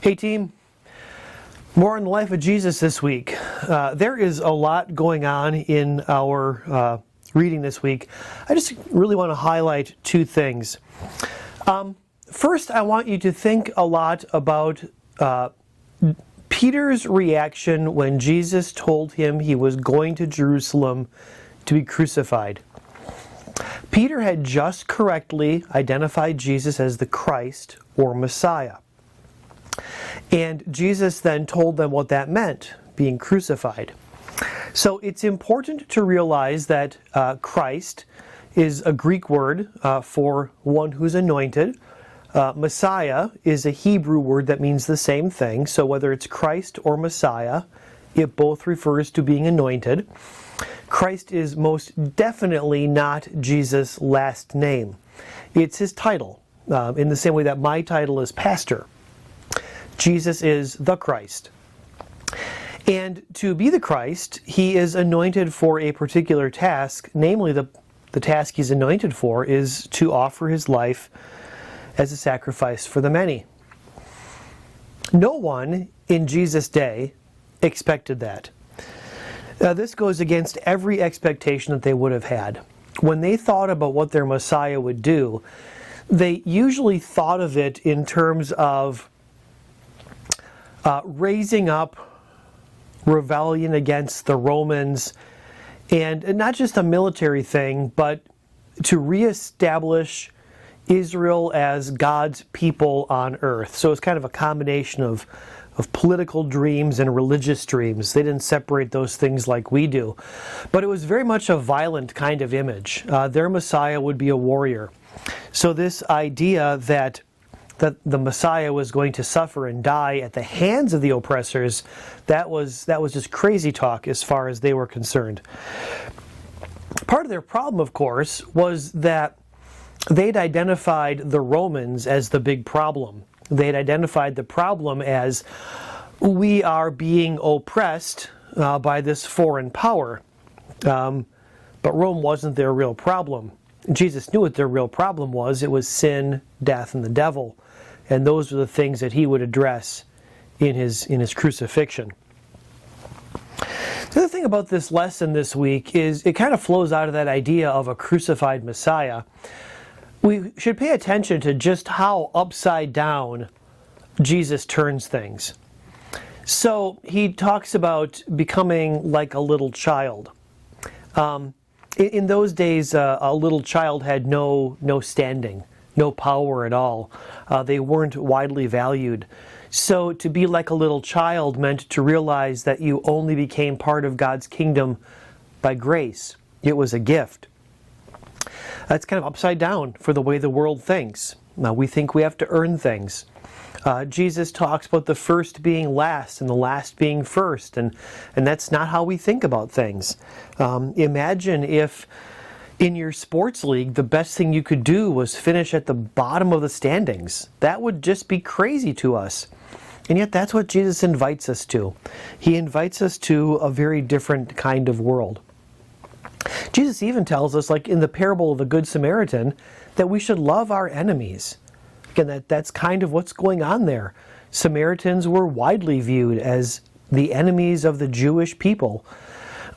Hey team, more on the life of Jesus this week. There is a lot going on in our reading this week. I just really want to highlight two things. First, I want you to think a lot about Peter's reaction when Jesus told him he was going to Jerusalem to be crucified. Peter had just correctly identified Jesus as the Christ or Messiah. And Jesus then told them what that meant, being crucified. So it's important to realize that Christ is a Greek word for one who's anointed. Messiah is a Hebrew word that means the same thing. So whether it's Christ or Messiah, it both refers to being anointed. Christ is most definitely not Jesus' last name. It's his title, in the same way that my title is pastor. Jesus is the Christ. And to be the Christ, he is anointed for a particular task, namely the task he's anointed for is to offer his life as a sacrifice for the many. No one in Jesus' day expected that. This goes against every expectation that they would have had. When they thought about what their Messiah would do, they usually thought of it in terms of raising up rebellion against the Romans, and not just a military thing, but to reestablish Israel as God's people on earth. So it's kind of a combination of political dreams and religious dreams. They didn't separate those things like we do. But it was very much a violent kind of image. Their Messiah would be a warrior. So this idea that the Messiah was going to suffer and die at the hands of the oppressors, that was just crazy talk as far as they were concerned. Part of their problem, of course, was that they'd identified the Romans as the big problem. They'd identified the problem as we are being oppressed by this foreign power. But Rome wasn't their real problem. Jesus knew what their real problem was. It was sin, death, and the devil. And those were the things that he would address in his crucifixion. The other thing about this lesson this week is it kind of flows out of that idea of a crucified Messiah. We should pay attention to just how upside down Jesus turns things. So he talks about becoming like a little child. In those days, a little child had no standing, no power at all. They weren't widely valued. So to be like a little child meant to realize that you only became part of God's kingdom by grace. It was a gift. That's kind of upside down for the way the world thinks. Now, we think we have to earn things. Jesus talks about the first being last and the last being first, and that's not how we think about things. Imagine if in your sports league the best thing you could do was finish at the bottom of the standings. That would just be crazy to us. And yet that's what Jesus invites us to. He invites us to a very different kind of world. Jesus even tells us, like in the parable of the Good Samaritan, that we should love our enemies. Again, that's kind of what's going on there. Samaritans were widely viewed as the enemies of the Jewish people.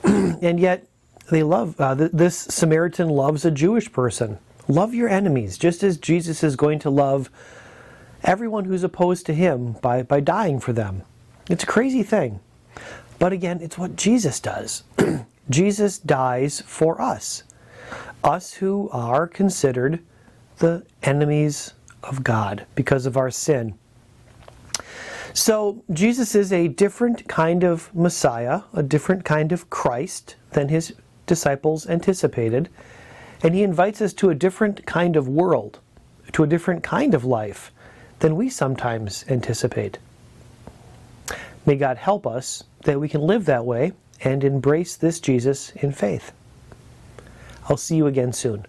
And yet, they love, this Samaritan loves a Jewish person. Love your enemies, just as Jesus is going to love everyone who's opposed to him by dying for them. It's a crazy thing. But again, it's what Jesus does. Jesus dies for us who are considered the enemies of God because of our sin. So Jesus is a different kind of Messiah, a different kind of Christ than his disciples anticipated, and he invites us to a different kind of world, to a different kind of life than we sometimes anticipate. May God help us that we can live that way and embrace this Jesus in faith. I'll see you again soon.